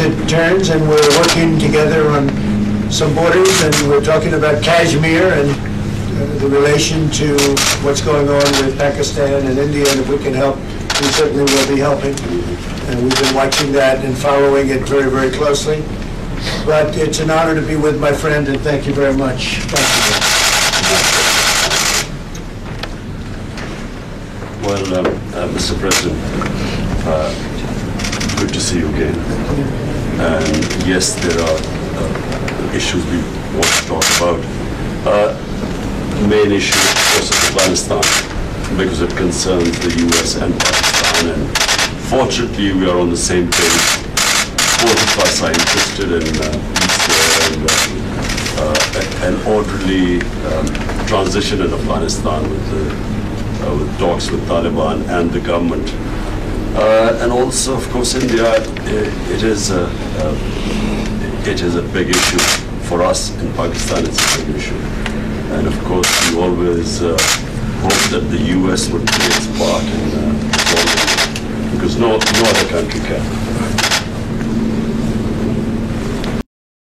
It turns, and we're working together on some borders, and we're talking about Kashmir and the relation to what's going on with Pakistan and India, and if we can help, we certainly will be helping. And we've been watching that and following it very, very closely. But it's an honor to be with my friend, and thank you very much. Thank you. Well, Mr. President, good to see you again. And yes, there are issues we want to talk about. The main issue, of course, is Afghanistan, because it concerns the U.S. and Pakistan. And fortunately, we are on the same page. Both of us are interested in peace there and an orderly transition in Afghanistan with talks with Taliban and the government. And also, of course, India, it is a big issue for us. In Pakistan, it's a big issue. And of course, we always hope that the U.S. would play its part in resolving it, because no other country can.